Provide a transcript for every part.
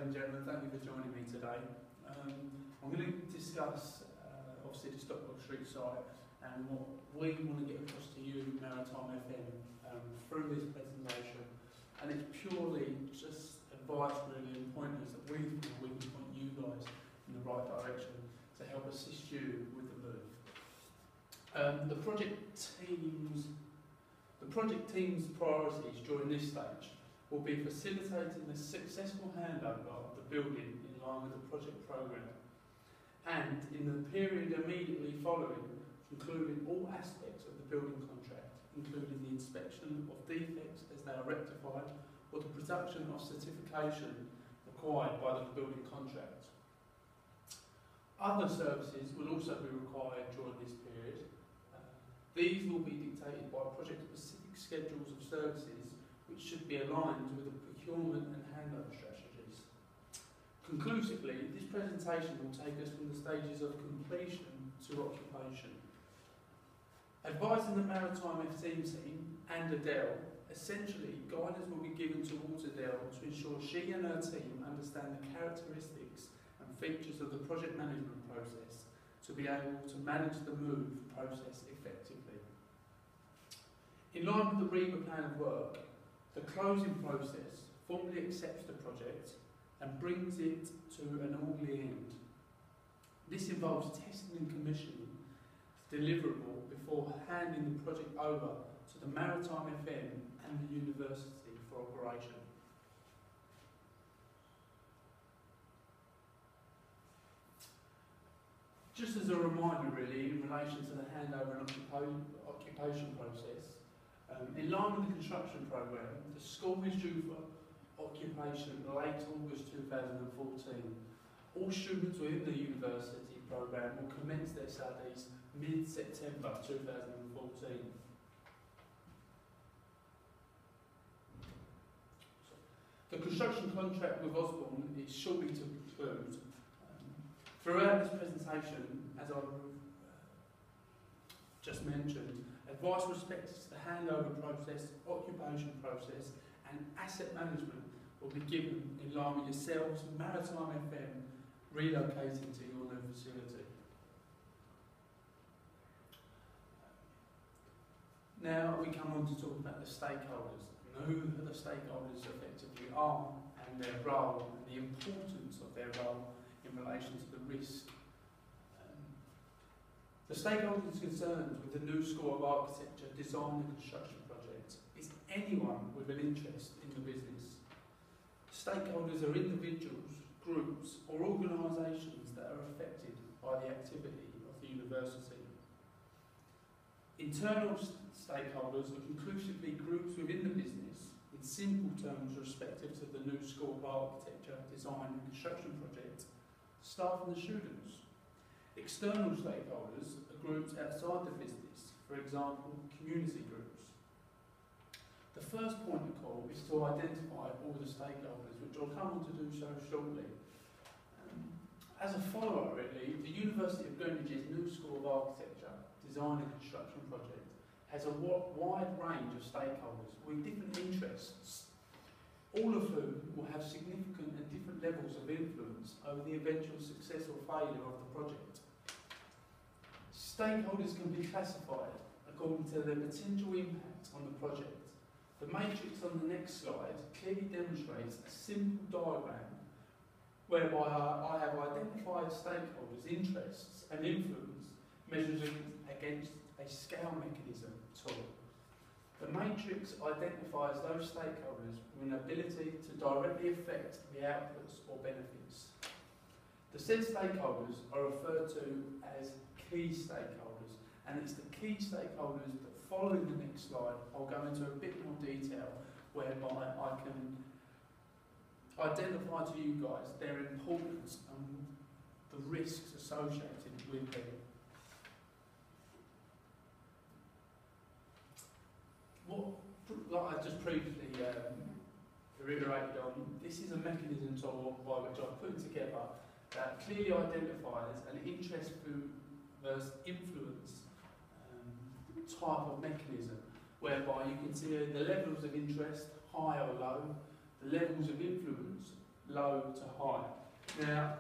and gentlemen, thank you for joining me today. I'm going to discuss obviously the Stockwell Street site and what we want to get across to you, Maritime FM, through this presentation. And it's purely just advice really and pointers that we feel we can point you guys in the right direction to help assist you with the move. The project team's priorities during this stage will be facilitating the successful handover of the building in line with the project programme, and in the period immediately following, concluding all aspects of the building contract, including the inspection of defects as they are rectified, or the production of certification required by the building contract. Other services will also be required during this period. These will be dictated by project-specific schedules of services which should be aligned with the procurement and handover strategies. Conclusively, this presentation will take us from the stages of completion to occupation. Advising the Maritime FM team and Adele, essentially guidance will be given towards Adele to ensure she and her team understand the characteristics and features of the project management process to be able to manage the move process effectively. In line with the REBA plan of work, the closing process formally accepts the project and brings it to an orderly end. This involves testing and commissioning the deliverable before handing the project over to the Maritime FM and the university for operation. Just as a reminder really, in relation to the handover and occupation process, in line with the construction programme, the school is due for occupation late August 2014. All students within the university programme will commence their studies mid-September 2014. The construction contract with Osborne is shortly to conclude. Throughout this presentation, as I've just mentioned, advice respects to the handover process, occupation process and asset management will be given in line with yourselves, Maritime FM, relocating to your new facility. Now we come on to talk about the stakeholders, and who the stakeholders effectively are and their role and the importance of their role in relation to the risk. The stakeholders concerned with the new School of Architecture design and construction project is anyone with an interest in the business. Stakeholders are individuals, groups or organisations that are affected by the activity of the university. Internal stakeholders are conclusively groups within the business, in simple terms respective to the new School of Architecture design and construction project, staff and the students. External stakeholders are groups outside the business, for example, community groups. The first point of call is to identify all the stakeholders, which I'll come on to do so shortly. As a follow-up really, the University of Greenwich's new School of Architecture design and construction project has a wide range of stakeholders with different interests, all of whom will have significant and different levels of influence over the eventual success or failure of the project. Stakeholders can be classified according to their potential impact on the project. The matrix on the next slide clearly demonstrates a simple diagram whereby I have identified stakeholders' interests and influence measured against a scale mechanism tool. The matrix identifies those stakeholders with an ability to directly affect the outputs or benefits. The said stakeholders are referred to as key stakeholders, and it's the key stakeholders that following the next slide I'll go into a bit more detail whereby I can identify to you guys their importance and the risks associated with them. Like I just previously reiterated on, this is a mechanism tool by which I've put together that clearly identifies an interest versus influence type of mechanism, whereby you can see the levels of interest, high or low, the levels of influence, low to high. Now,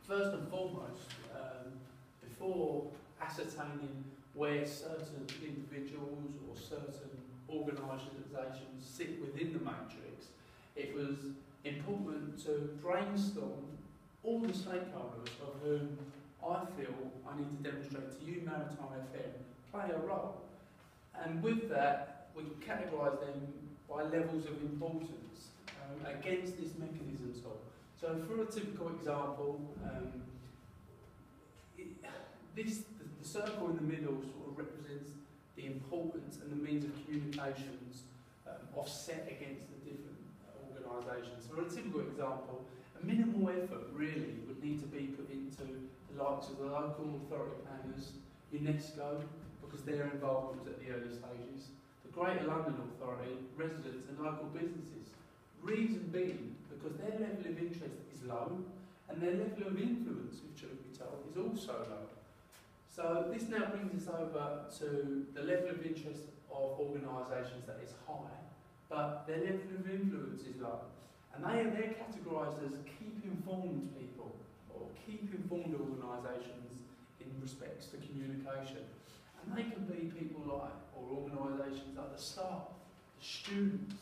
first and foremost, before ascertaining where certain individuals or certain organisations sit within the matrix, it was important to brainstorm all the stakeholders of whom I feel I need to demonstrate to you, Maritime FM, play a role. And with that, we can categorise them by levels of importance against this mechanism tool. So for a typical example, the circle in the middle sort of represents the importance and the means of communications offset against the different organisations. So for a typical example, a minimal effort really would need to be put into the likes of the local authority planners, UNESCO, because their involvement was at the early stages, the Greater London Authority, residents and local businesses. Reason being, because their level of interest is low and their level of influence, if truth be told, is also low. So this now brings us over to the level of interest of organisations that is high, but their level of influence is low. And they're categorised as keep informed people, or keep informed organisations in respects to communication. And they can be people like, or organisations like the staff, the students,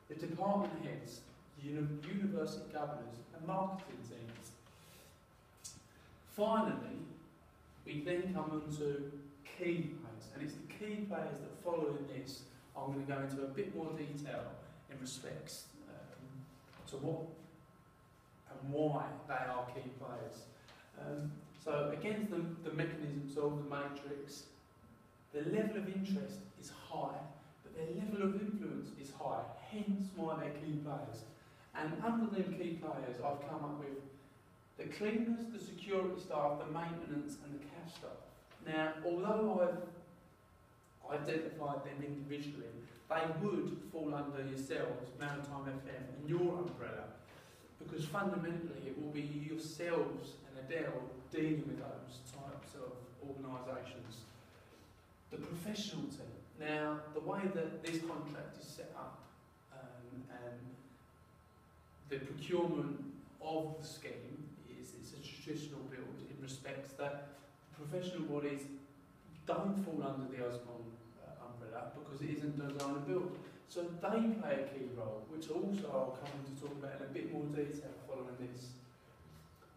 the department heads, university governors and marketing teams. Finally, we then come on to key players, and it's the key players that follow in this. I'm going to go into a bit more detail in respects to what and why they are key players. So against the mechanisms of the matrix, the level of interest is high, but their level of influence is high, hence why they're key players. And under them key players, I've come up with the cleaners, the security staff, the maintenance and the cash staff. Now, although I've identified them individually, they would fall under yourselves, Maritime FM, and your umbrella, because fundamentally it will be yourselves and Adele dealing with those types of organisations. The professional team. Now, the way that this contract is set up and the procurement of the scheme is it's a traditional build in respects that professional bodies don't fall under the Osborne umbrella because it isn't design and build. So they play a key role, which also I'll come to talk about in a bit more detail following this.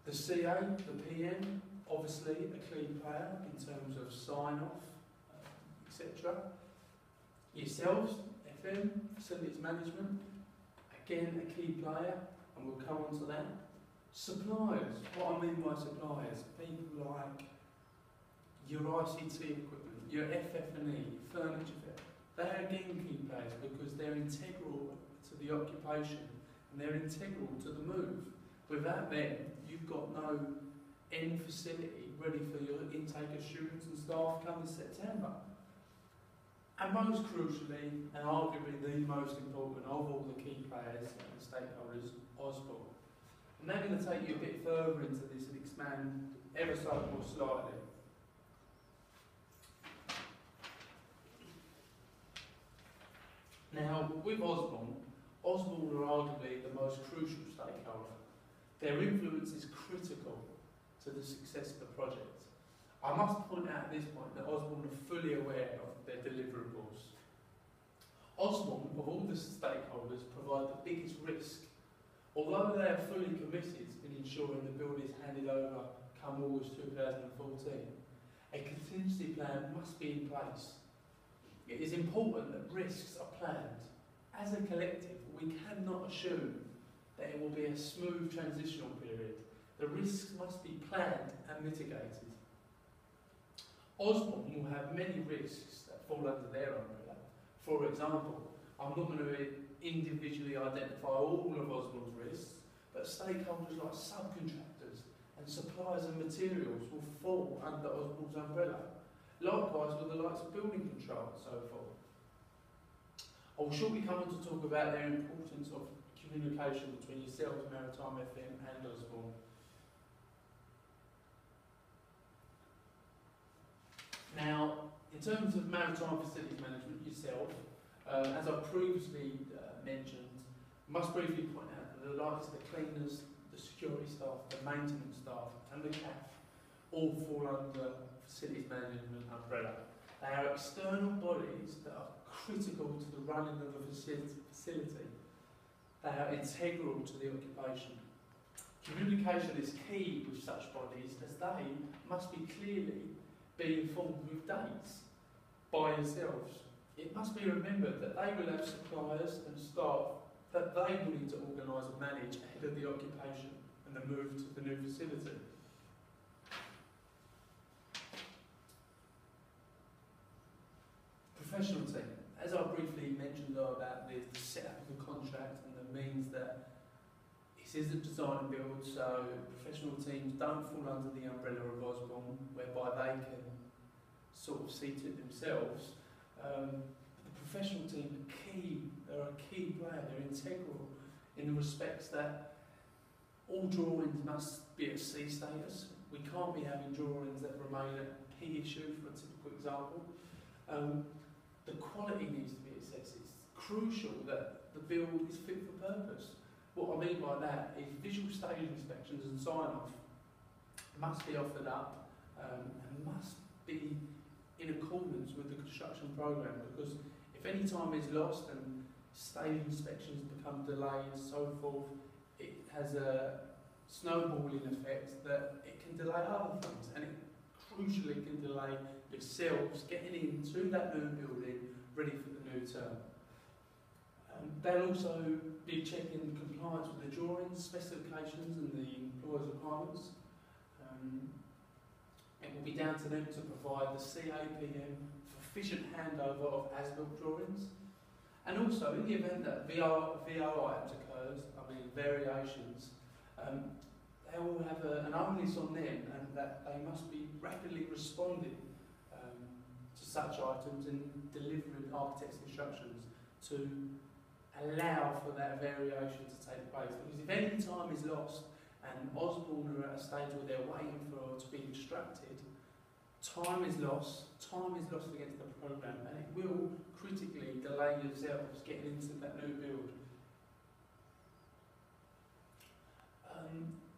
The CA, the PM, obviously a key player in terms of sign-off, etc. Yourselves, FM, facilities management, again a key player, and we'll come on to that. Suppliers, what I mean by suppliers, people like your ICT equipment, your FF&E, furniture fit, they're again key players because they're integral to the occupation and they're integral to the move. Without them, you've got no end facility ready for your intake of students and staff come in September. And most crucially, and arguably the most important of all the key players and the stakeholders, Osborne. I'm now going to take you a bit further into this and expand ever so more slightly. Now, with Osborne are arguably the most crucial stakeholder. Their influence is critical to the success of the project. I must point out at this point that Osborne are fully aware of their deliverables. Osborne, of all the stakeholders, provide the biggest risk. Although they are fully committed in ensuring the build is handed over come August 2014, a contingency plan must be in place. It is important that risks are planned. As a collective, we cannot assume that it will be a smooth transitional period. The risks must be planned and mitigated. Osborne will have many risks that fall under their umbrella. For example, I'm not going to individually identify all of Osborne's risks, but stakeholders like subcontractors and suppliers of materials will fall under Osborne's umbrella. Likewise with the likes of building control and so forth. I will shortly come on to talk about their importance of communication between yourselves, Maritime FM and Osborne. Now, in terms of maritime facilities management yourself, as I previously mentioned, I must briefly point out that the likes of the cleaners, the security staff, the maintenance staff, and the CAF all fall under facilities management umbrella. They are external bodies that are critical to the running of a facility. They are integral to the occupation. Communication is key with such bodies, as they must be clearly be informed with dates by yourselves. It must be remembered that they will have suppliers and staff that they will need to organise and manage ahead of the occupation and the move to the new facility. Professional team. As I briefly mentioned about the setup of the contract and the means that this isn't design and build, so professional teams don't fall under the umbrella of Osborne, whereby they can sort of see to it themselves. The professional team are key, they're a key player, they're integral in the respects that all drawings must be at C status. We can't be having drawings that remain at P issue, for a typical example. The quality needs to be assessed. It's crucial that the build is fit for purpose. What I mean by that is visual stage inspections and sign-off must be offered up and must be in accordance with the construction programme, because if any time is lost and stage inspections become delayed and so forth, it has a snowballing effect that it can delay other things, and it crucially can delay yourselves getting into that new building ready for the new term. They'll also be checking compliance with the drawings, specifications and the employer's requirements. It will be down to them to provide the CAPM for efficient handover of as-built drawings. And also, in the event that VO items occurs, variations, they will have an onus on them, and that they must be rapidly responding to such items and delivering architect's instructions to allow for that variation to take place. Because if any time is lost and Osborne are at a stage where they're waiting for to be instructed, time is lost against the programme, and it will critically delay yourselves getting into that new build.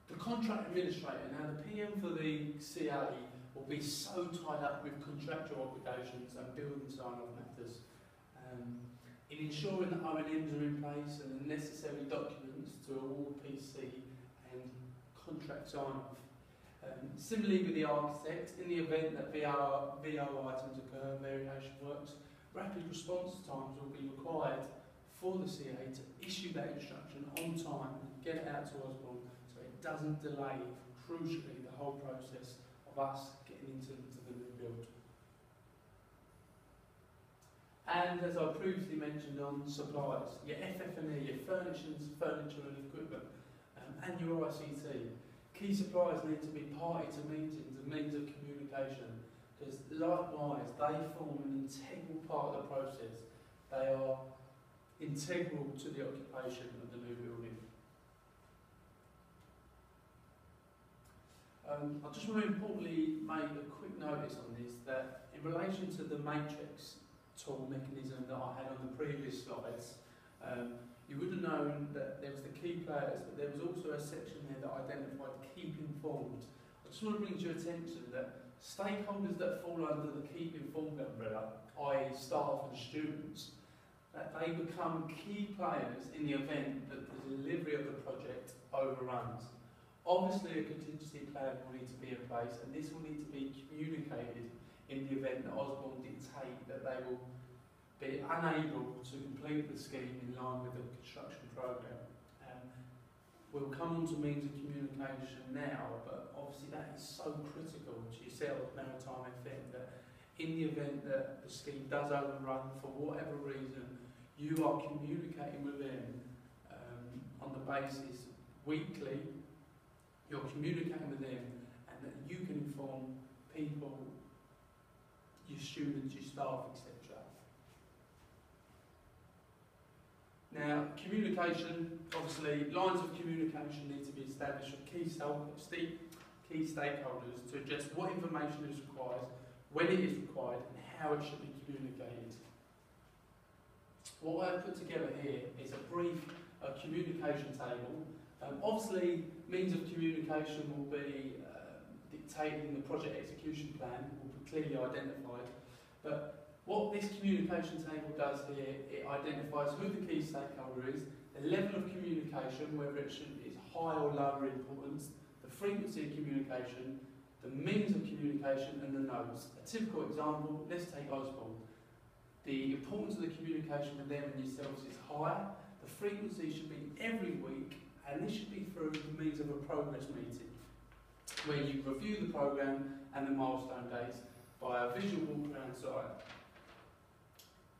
The contract administrator, now the PM for the CA will be so tied up with contractual obligations and building sign-off matters. In ensuring that O&Ms are in place and the necessary documents to award PC and contract sign-off. Similarly with the architect, in the event that VO items occur, variation works, rapid response times will be required for the CA to issue that instruction on time and get it out to Osborne so it doesn't delay, crucially, the whole process of us getting into the new build. And as I previously mentioned on suppliers, your FF&E, your furnishings, furniture and equipment, and your ICT. Key suppliers need to be party to meetings and means of communication, because likewise they form an integral part of the process. They are integral to the occupation of the new building. I just want to importantly make a quick notice on this, that in relation to the matrix tool mechanism that I had on the previous slides, you would have known that there was the key players, but there was also a section there that identified keep informed. I just want to bring to your attention that stakeholders that fall under the keep informed umbrella, i.e. staff and students, that they become key players in the event that the delivery of the project overruns. Obviously a contingency plan will need to be in place, and this will need to be communicated in the event that Osborne dictate that they will be unable to complete the scheme in line with the construction programme. We'll come on to means of communication now, but obviously that is so critical to yourself, Maritime FM, that in the event that the scheme does overrun for whatever reason, you are communicating with them on the basis weekly, you're communicating with them, and that you can inform people, your students, your staff, etc. Now, communication, obviously, lines of communication need to be established with key stakeholders to address what information is required, when it is required, and how it should be communicated. What I've put together here is a brief a communication table. Obviously, means of communication will be dictated in the project execution plan, will be clearly identified. But what this communication table does here, it identifies who the key stakeholder is, the level of communication, whether it is high or lower importance, the frequency of communication, the means of communication, and the nodes. A typical example, let's take Osborne. The importance of the communication with them and yourselves is high. The frequency should be every week, and this should be through the means of a progress meeting, where you review the programme and the milestone dates by a visual walk around site.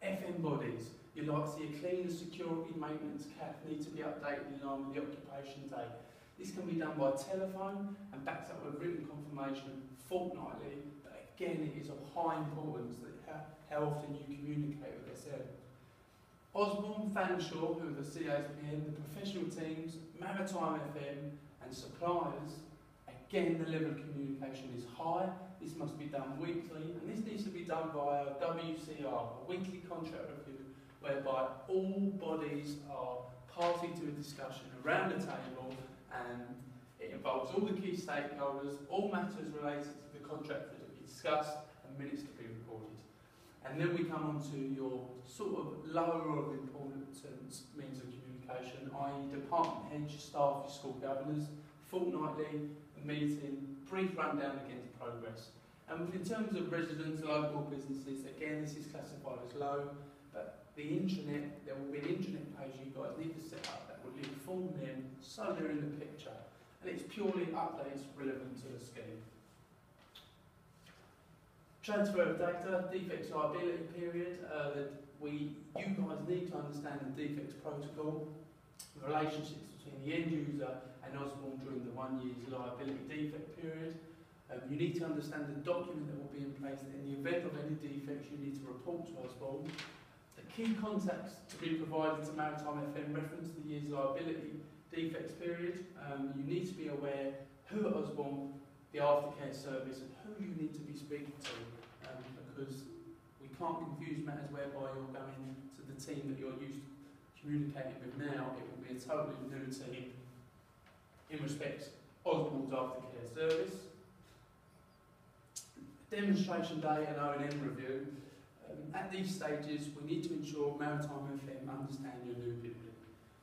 FM bodies, you'd like to see a clean security maintenance cap need to be updated in line with the occupation date. This can be done by telephone and backed up with written confirmation fortnightly, but again it is of high importance that how often you communicate with yourself. Osborne, Fanshawe, who are the CASPN, the professional teams, Maritime FM and suppliers, again the level of communication is high. This must be done weekly, and this needs to be done by a WCR, a weekly contract review, whereby all bodies are party to a discussion around the table, and it involves all the key stakeholders, all matters related to the contract that be discussed, and minutes to be recorded. And then we come on to your sort of lower of importance means of communication, i.e. department heads, staff, your school governors, fortnightly, a meeting, brief rundown against progress. And in terms of residents, local businesses, again this is classified as low, but the intranet, there will be an intranet page you guys need to set up that will inform them so they're in the picture. And it's purely updates relevant to the scheme. Transfer of data, defects liability period, you guys need to understand the defects protocol, the relationships between the end user and Osborne during the 1 year's liability defect period. You need to understand the document that will be in place that in the event of any defects you need to report to Osborne. The key contacts to be provided to Maritime FM reference the year's liability defects period. You need to be aware who at Osborne, the aftercare service, and who you need to be speaking to, because we can't confuse matters whereby you're going to the team that you're used to communicating with now. It will be a totally new team in respect Osborne's aftercare service. Demonstration day and O&M review. At these stages, we need to ensure Maritime FM understand your new building.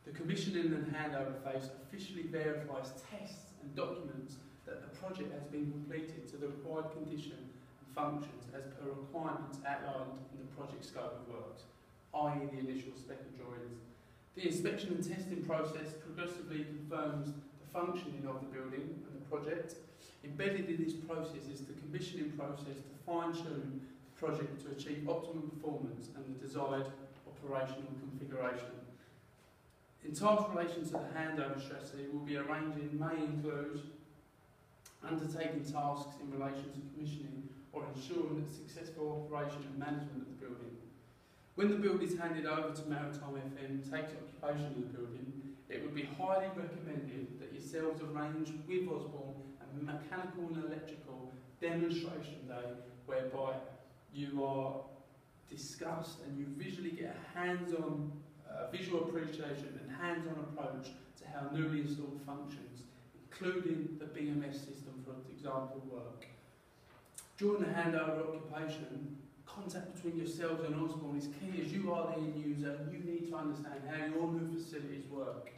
The commissioning and handover phase officially verifies tests and documents that the project has been completed to the required condition and functions as per requirements outlined in the project scope of works, i.e. the initial spec and drawings. The inspection and testing process progressively confirms the functioning of the building and the project. Embedded in this process is the commissioning process to fine-tune the project to achieve optimum performance and the desired operational configuration. In task relation to the handover strategy, we'll be arranging may include undertaking tasks in relation to commissioning or ensuring the successful operation and management of the building. When the building is handed over to Maritime FM and takes occupation of the building, it would be highly recommended that yourselves arrange with Osborne a mechanical and electrical demonstration day whereby you are discussed and you visually get a hands-on visual appreciation and hands-on approach to how newly installed functions, including the BMS system, for example, work. During the handover occupation, contact between yourselves and Osborne is key, as you are the end user and you need to understand how your new facilities work.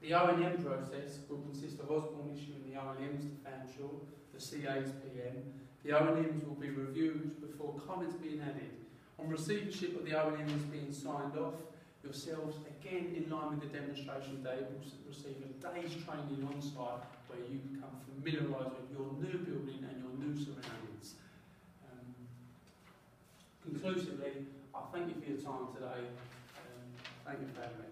The O&M process will consist of Osborne issuing the O&Ms to Fanshawe, the CASPN. The O&Ms will be reviewed before comments being added. On receivership of the O&Ms being signed off, yourselves, again in line with the demonstration day, will receive a day's training on site where you become familiarised with your new building and your new surroundings. Conclusively, I thank you for your time today. Thank you for having me.